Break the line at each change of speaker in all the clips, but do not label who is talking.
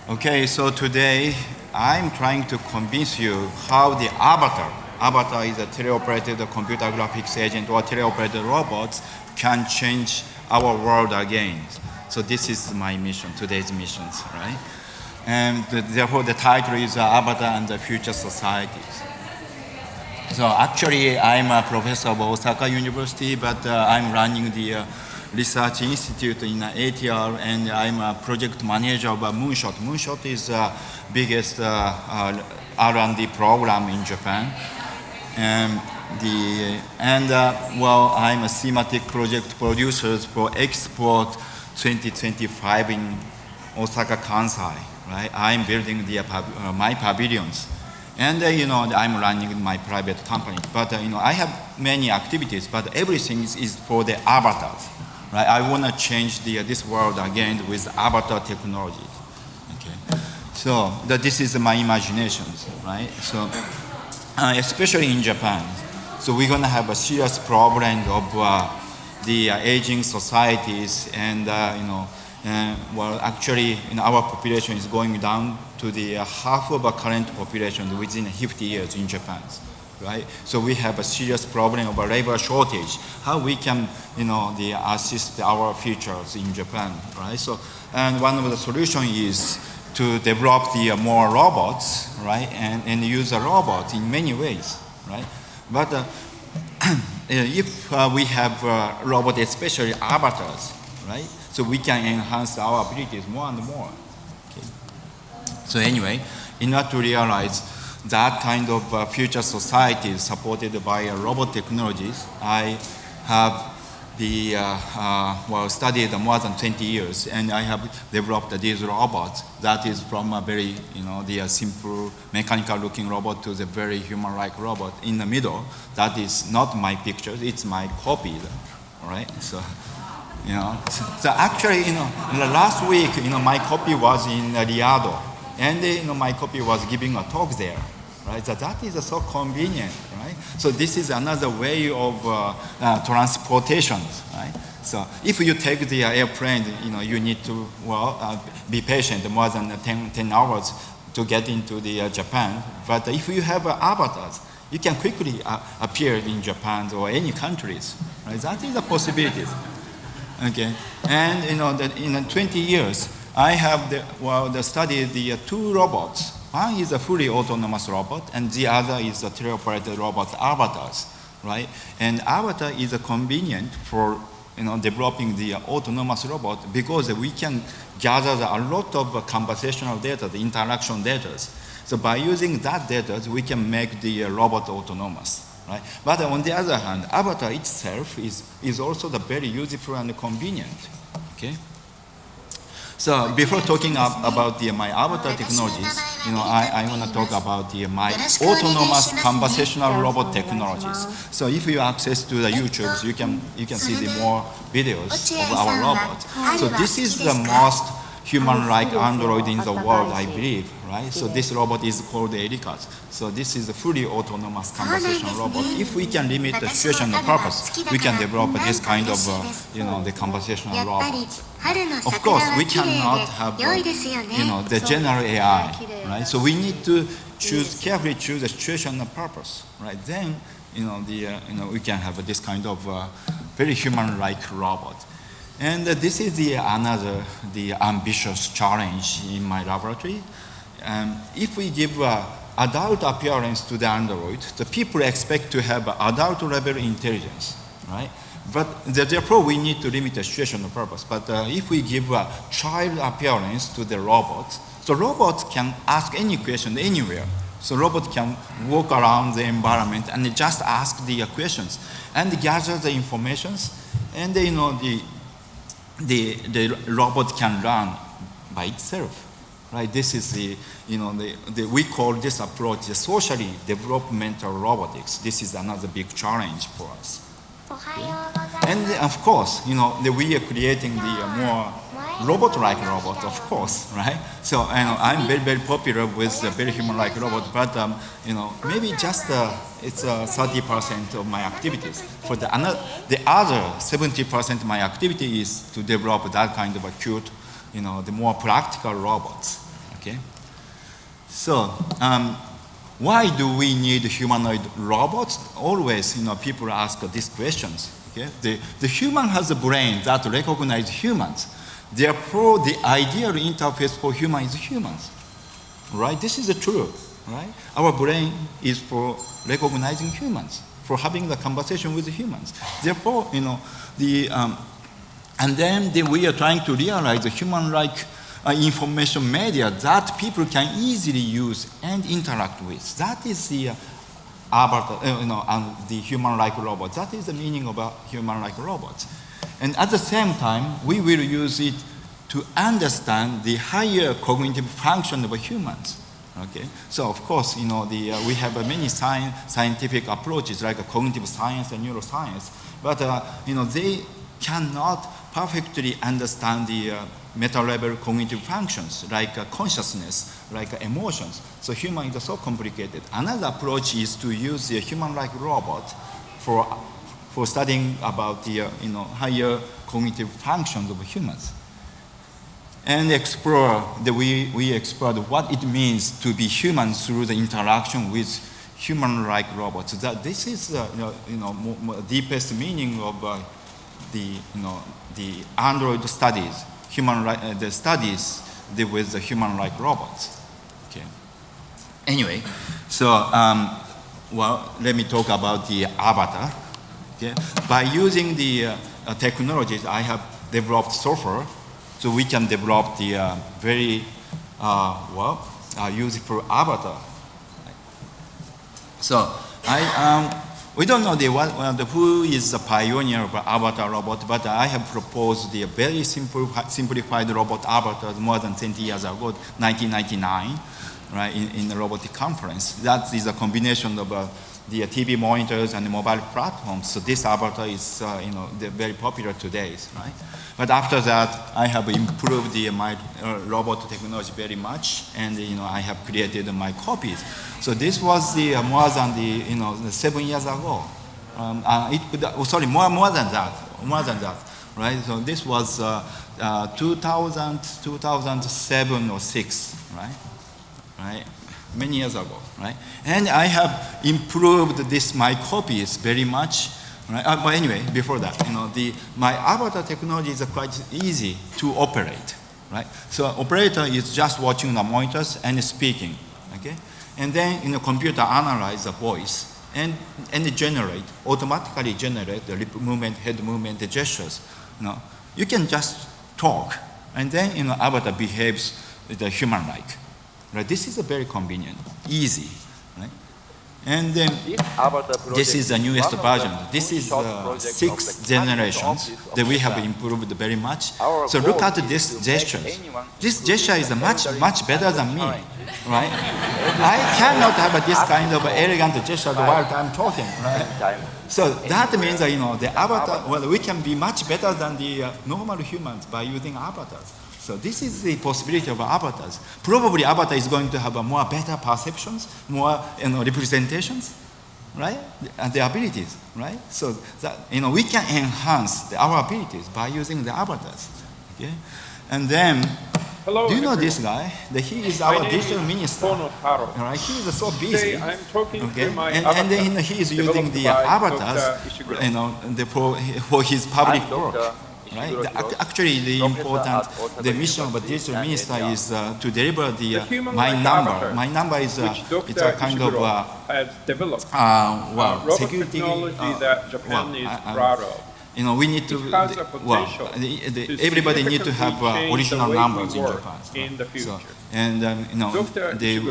Okay, so today I'm trying to convince you how the avatar is a teleoperated computer graphics agent or teleoperated robots can change our world again. So this is my mission, today's missions, right? And therefore the title is Avatar and the Future Societies. So actually I'm a professor of Osaka University, but I'm running the research institute in ATR, and I'm a project manager of Moonshot. Moonshot is the biggest R&D program in Japan. I'm a thematic project producer for Expo 2025 in Osaka, Kansai. Right? I'm building my pavilions. And I'm running my private company. But I have many activities, but everything is for the avatars. Right? I want to change this world again with avatar technologies. Okay. So this is my imaginations, right? So especially in Japan, so we're going to have a serious problem of the aging societies, and actually, our population is going down to the half of our current population within 50 years in Japan, right? So we have a serious problem of a labor shortage. How we can, assist our futures in Japan, right? So, and one of the solutions is to develop the more robots, right? And use a robot in many ways, right? But if we have robots, especially avatars, right? So we can enhance our abilities more and more. Okay. So anyway, in order to realize that kind of future society supported by robot technologies, I have studied more than 20 years, and I have developed these robots that is from a very, the simple mechanical looking robot to the very human-like robot in the middle. That is not my picture, it's my copy, all right? So actually, last week, my copy was in Riyadh, and my copy was giving a talk there, right? So that is so convenient, right? So this is another way of transportation, right? So if you take the airplane, you need to be patient more than 10 hours to get into the Japan. But if you have avatars, you can quickly appear in Japan or any countries, right? That is a possibility. Okay, and in 20 years, I have studied the two robots. One is a fully autonomous robot, and the other is a teleoperated robot, avatars, right? And avatar is convenient for developing the autonomous robot because we can gather a lot of conversational data, the interaction data. So by using that data, we can make the robot autonomous. Right? But on the other hand, avatar itself is also very useful and convenient. Okay? So before talking about my avatar technologies, I want to talk about my autonomous conversational robot technologies. So if you access to the YouTube, you can see the more videos of our robot. So this is the most human-like android in the world, I believe, right? So this robot is called Erika. So this is a fully autonomous conversational robot. If we can limit the situation and purpose, we can develop this kind of, the conversational robot. Of course, we cannot have, the general AI, right? So we need to carefully choose the situation and purpose, right? Then, we can have this kind of very human-like robot. And this is the ambitious challenge in my laboratory. If we give adult appearance to the android, the people expect to have adult level intelligence, right? But therefore we need to limit the situation and purpose. But if we give a child appearance to the robots, so robots can ask any question anywhere. So robots can walk around the environment and just ask the questions and gather the informations, and the robot can run by itself, right? This is we call this approach the socially developmental robotics. This is another big challenge for us. Okay? And of course, we are creating the more robot-like robot, of course, right? So I'm very, very popular with the very human-like robot, but maybe just it's 30% of my activities. For the other 70% of my activity is to develop that kind of a cute, the more practical robots. Okay. So, why do we need humanoid robots? Always, people ask these questions. Okay? The human has a brain that recognizes humans. Therefore, the ideal interface for human is humans. Right? This is true. Right? Our brain is for recognizing humans, for having the conversation with humans. Therefore, and then we are trying to realize the human-like information media that people can easily use and interact with. That is the avatar, and the human-like robot. That is the meaning of a human-like robot. And at the same time, we will use it to understand the higher cognitive function of humans. Okay, so of course, we have many scientific approaches like cognitive science and neuroscience, but they cannot perfectly understand the meta-level cognitive functions like consciousness, like emotions. So human is so complicated. Another approach is to use the human-like robot for studying about the higher cognitive functions of humans. And we explored what it means to be human through the interaction with human-like robots. That this is deepest meaning of the Android studies, the studies with the human-like robots. Okay. Anyway, so let me talk about the avatar. Okay. By using the technologies, I have developed software. So we can develop the very useful avatar. So we don't know who is the pioneer of avatar robot, but I have proposed the very simplified robot avatar more than 20 years ago, 1999, right, in the robotic conference. That is a combination of the TV monitors and the mobile platforms. So this avatar is very popular today, right? But after that, I have improved my robot technology very much, and I have created my copies. So this was more than 7 years ago. More than that, right? So this was 2007 or 6, right? Many years ago, right? And I have improved my copies very much. Right? But anyway, before that, my avatar technology is quite easy to operate, right? So operator is just watching the monitors and speaking, okay? And then computer analyze the voice and automatically generate the lip movement, head movement, the gestures. You can just talk, and then avatar behaves the human-like. Right? This is very convenient, easy, right? And then this is the newest version. This is 6th generation that we have improved very much. So look at this gesture. This gesture is much better than me, right? I cannot have this kind of elegant gesture while I'm talking, right? So that means that, the avatar, we can be much better than the normal humans by using avatars. So this is the possibility of avatars. Probably avatar is going to have more better perceptions, more representations, right? And the abilities, right? So that we can enhance our abilities by using the avatars. Okay? And then,
hello,
do you know this guy? He is our digital minister. Right? He is so busy.
Today I'm talking to my
and then he is using the avatars, for his public work. Right? Actually, the mission of a digital minister is to deliver my number. My number is it's a kind of security
technology that Japan is proud of.
We need to. Everybody need to have original numbers in Japan.
In the future.
So, and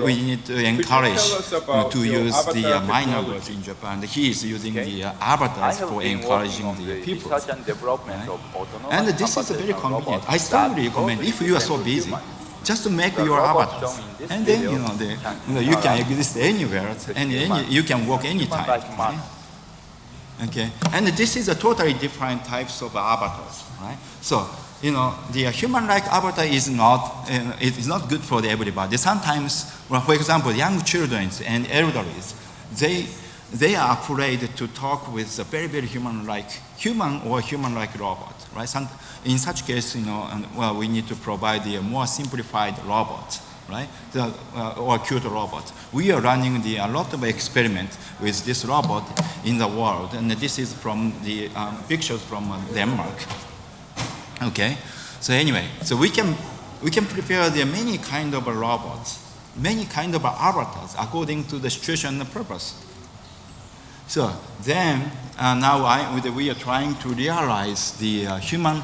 we need to encourage to use the my numbers in Japan. He is using the avatars for encouraging the people. Right? And this is very convenient. I strongly recommend, if you are so busy, just to make your avatars, and then you can exist anywhere, and you can work anytime. Okay? Okay, and this is a totally different types of avatars, right? So, the human-like avatar is not good for everybody. Sometimes, for example, young children and elderly, they are afraid to talk with a very, very human or human-like robot, right? In such case, we need to provide a more simplified robot, right? Or cute robot. We are running a lot of experiments with this robot in the world, and this is from the pictures from Denmark. Okay, so anyway, so we can prepare the many kind of robots, many kind of avatars according to the situation and purpose. So then now we are trying to realize the human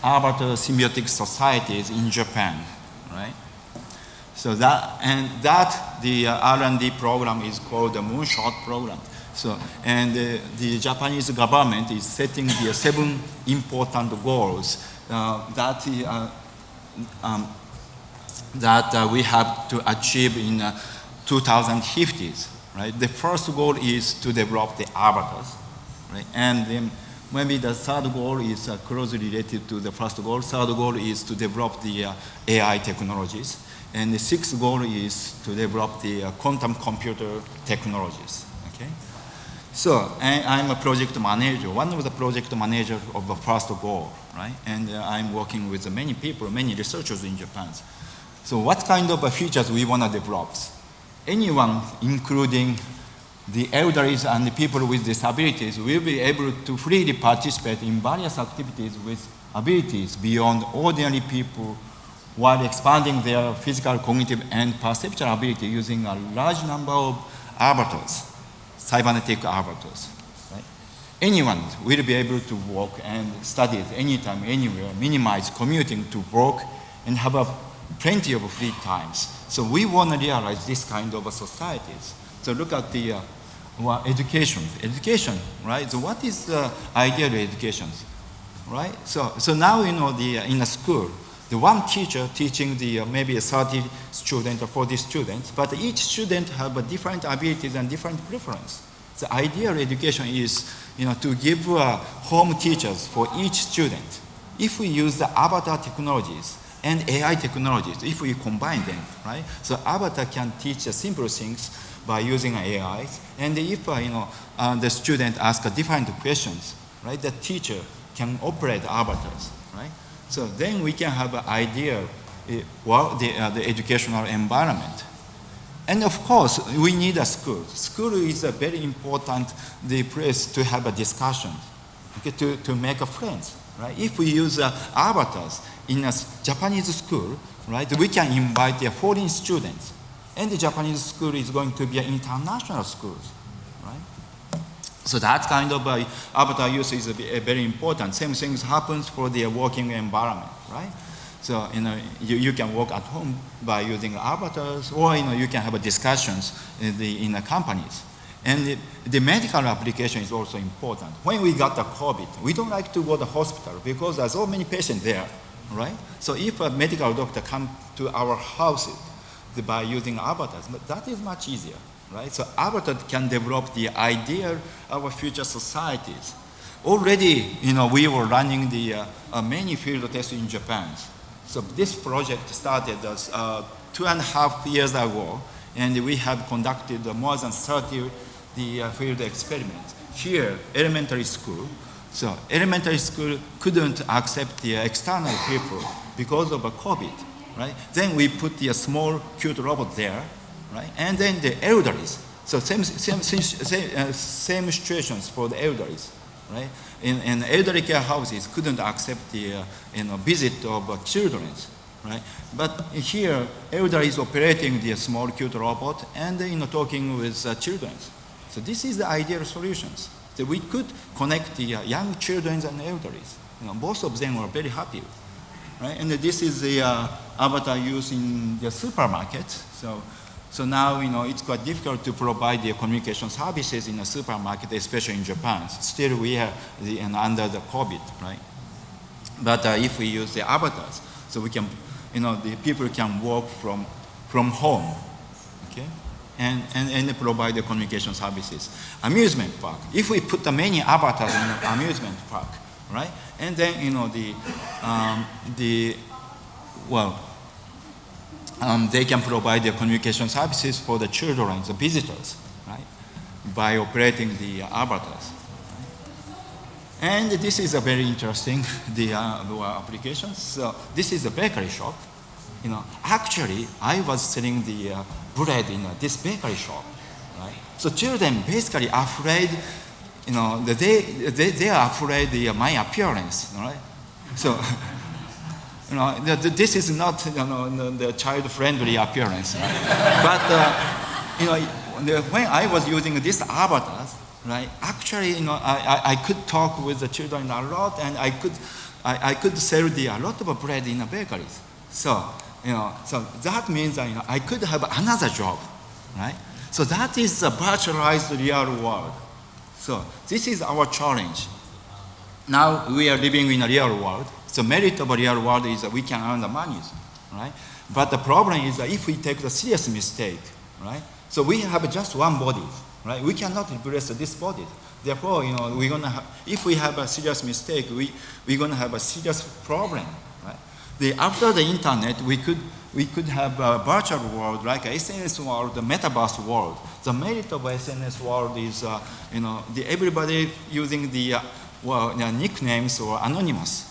avatar symbiotic societies in Japan, right? So the R&D program is called the Moonshot program. So, and the Japanese government is setting the 7 important goals that we have to achieve in 2050s, right? The first goal is to develop the avatars, right? And then maybe the third goal is closely related to the first goal. Third goal is to develop the AI technologies. And the 6th goal is to develop the quantum computer technologies, okay? So I'm a project manager, one of the project managers of the first goal, right? And I'm working with many people, many researchers in Japan. So what kind of features we want to develop? Anyone, including the elderly and the people with disabilities, will be able to freely participate in various activities with abilities beyond ordinary people while expanding their physical, cognitive, and perceptual ability using a large number of avatars, cybernetic avatars. Right? Anyone will be able to work and study anytime, anywhere, minimize commuting to work, and have plenty of free times. So we want to realize this kind of societies. So look at the education. Education, right? So what is the ideal education, right? So now in a school, the one teacher teaching the maybe 30 students or 40 students, but each student have different abilities and different preference. The ideal education is to give home teachers for each student. If we use the avatar technologies and AI technologies, if we combine them, right? So avatar can teach simple things by using AI, and if the student asks different questions, right? The teacher can operate avatars, right? So then we can have an idea the educational environment. And of course, we need a school. School is a very important place to have a discussion, okay, to make friends, right? If we use avatars in a Japanese school, right, we can invite the foreign students. And the Japanese school is going to be an international school, right? So that kind of avatar use is very important. Same things happens for the working environment, right? So you can work at home by using avatars, or you can have discussions in the companies. And the medical application is also important. When we got the COVID, we don't like to go to the hospital because there's so many patients there, right? So if a medical doctor comes to our houses by using avatars, but that is much easier, right? So avatar can develop the idea of our future societies. Already, we were running the many field tests in Japan. So this project started 2.5 years ago, and we have conducted more than 30 field experiments. Here, elementary school. So elementary school couldn't accept the external people because of COVID, right? Then we put the small cute robot there, right? And then the elderly. So same situations for the elderly, right? In elderly care houses couldn't accept the visit of children, right? But here, elderly is operating the small cute robot and talking with children. So this is the ideal solutions. So we could connect the young children and elderly. Both of them are very happy, right? And this is the avatar used in the supermarket. So now it's quite difficult to provide the communication services in a supermarket, especially in Japan. Still, we are under the COVID, right? But if we use the avatars, so we can, the people can work from home, okay? And provide the communication services. Amusement park. If we put many avatars in the amusement park, right? And then they can provide the communication services for the children, the visitors, right? By operating the avatars. Right? And this is a very interesting application. So this is a bakery shop, actually, I was selling the bread in this bakery shop, right? So children basically afraid, they are afraid of my appearance, right? So, this is not, the child-friendly appearance, right? But, when I was using this avatars, right? Actually, I could talk with the children a lot, and I could sell a lot of bread in the bakeries. So, so that means that, I could have another job, right? So that is the virtualized real world. So this is our challenge. Now we are living in a real world. So merit of a real world is that we can earn the money, right? But the problem is that if we take the serious mistake, right? So we have just one body, right? We cannot replace this body. Therefore, we're gonna if we have a serious mistake, we're gonna have a serious problem, right? After the internet, we could have a virtual world like a SNS world, the metaverse world. The merit of SNS world is, everybody using the nicknames or anonymous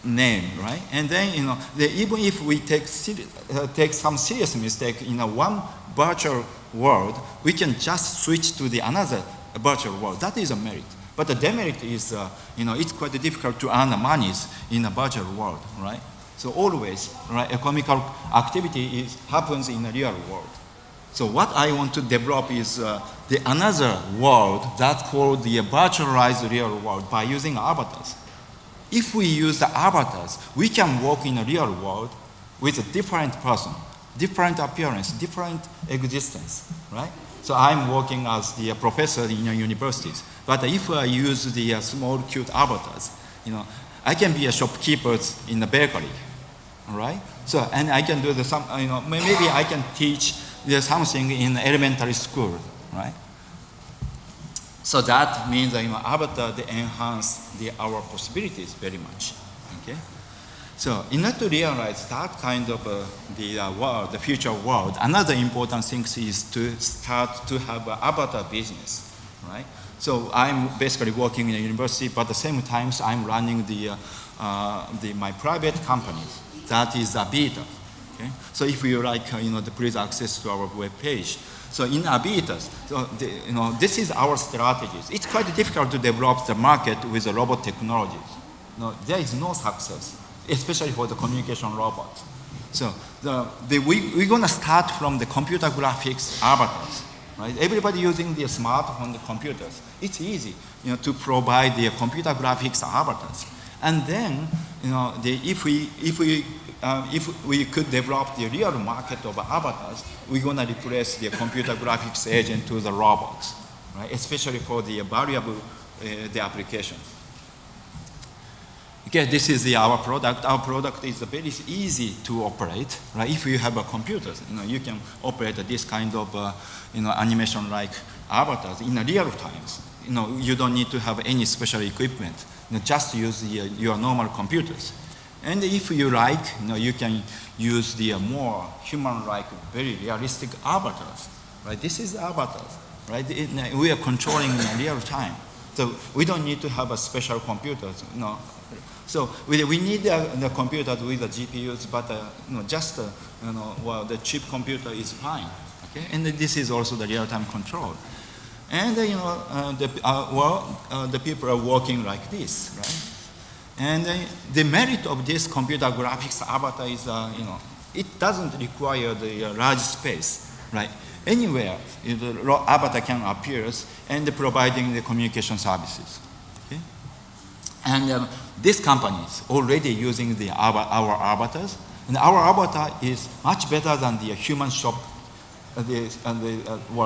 name, right? And then, even if we take some serious mistake in one virtual world, we can just switch to the another virtual world. That is a merit. But the demerit is, it's quite difficult to earn the monies in a virtual world, right? So always, right, economical activity happens in a real world. So what I want to develop is the another world that's called the virtualized real world by using avatars. If we use the avatars, we can work in a real world with a different person, different appearance, different existence, right? So I'm working as the professor in universities. But if I use the small cute avatars, I can be a shopkeeper in the bakery, all right? So, and I can do maybe I can teach something in elementary school, right? So that means that, avatar, they enhance our possibilities very much, okay? So in order to realize that kind of the future world, another important thing is to start to have an avatar business, right? So I'm basically working in a university, but at the same time I'm running my private companies. That is Abita. Okay? So if you like, please access to our web page. So in Abitas, so this is our strategies. It's quite difficult to develop the market with the robot technologies. There is no success, especially for the communication robots. So we're going to start from the computer graphics avatars. Right? Everybody using the smartphone, the computers. It's easy, to provide the computer graphics avatars. And then, if we could develop the real market of avatars, we're going to replace the computer graphics agent to the robots, right? Especially for the variable the application. Okay, this is our product. Our product is very easy to operate, right? If you have a computer, you can operate this kind of animation-like avatars in real times. You don't need to have any special equipment. Just use your normal computers. And if you like, you can use the more human-like, very realistic avatars. Right? This is avatars. Right? We are controlling in real time. So we don't need to have a special computers. So we need the computers with the GPUs, but just the chip computer is fine. Okay? And this is also the real-time control. And the people are working like this, right? And the merit of this computer graphics avatar is, it doesn't require the large space, right? Anywhere, the avatar can appear and providing the communication services. Okay? And this company is already using our avatars, and our avatar is much better than the human shop,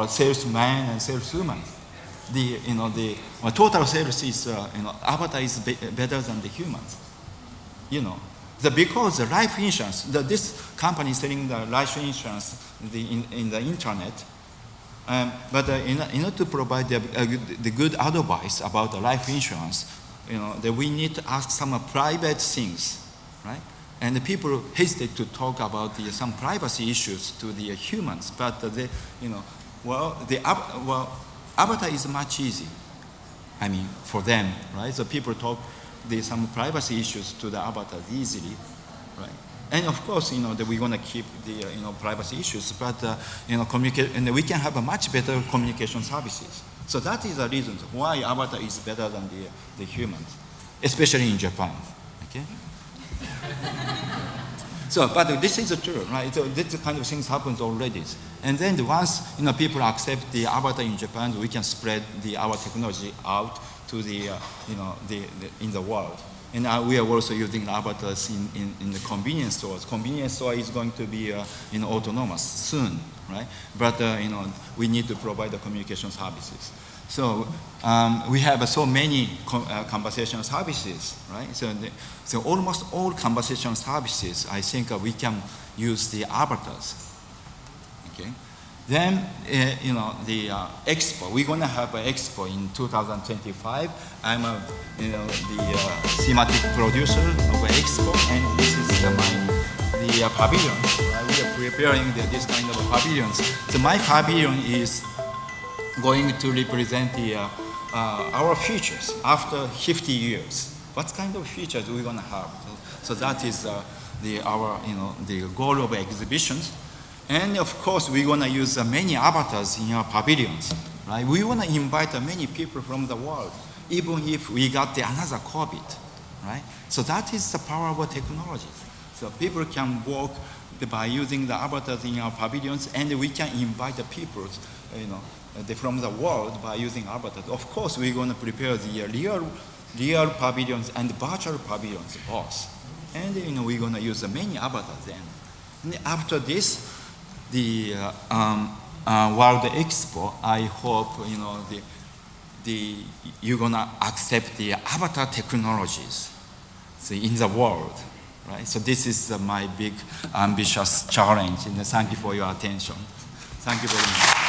salesman and saleswoman. The total sales is avatar is better than the humans. Because the life insurance, this company is selling the life insurance in the internet, but in order to provide the good advice about the life insurance, that we need to ask some private things, right? And the people hesitate to talk about some privacy issues to the humans, but avatar is much easy. I mean, for them, right? So people talk some privacy issues to the avatar easily, right? And of course, that we're going to keep the privacy issues, but communicate, and we can have a much better communication services. So that is the reason why avatar is better than the humans, especially in Japan. Okay. So, but this is true, right? So this kind of things happens already. And then once people accept the avatar in Japan, we can spread our technology out to in the world. And we are also using avatars in the convenience stores. Convenience store is going to be autonomous soon, right? But we need to provide the communication services. So we have so many conversation services, right? So almost all conversation services, I think we can use the avatars. Okay. Then the Expo. We're gonna have an Expo in 2025. I'm the thematic producer of an Expo, and this is the pavilion. Right? We are preparing this kind of pavilions. So my pavilion is going to represent our futures after 50 years. What kind of futures we're gonna have? So that is our the goal of exhibitions. And of course, we're going to use many avatars in our pavilions, right? We want to invite many people from the world, even if we got another COVID, right? So that is the power of technology. So people can walk by using the avatars in our pavilions, and we can invite the people, from the world by using avatars. Of course, we're going to prepare the real pavilions and virtual pavilions both. And we're going to use many avatars then. And after this, the World Expo, I hope you're gonna accept the avatar technologies in the world, right? So this is my big ambitious challenge, and thank you for your attention. Thank you very much.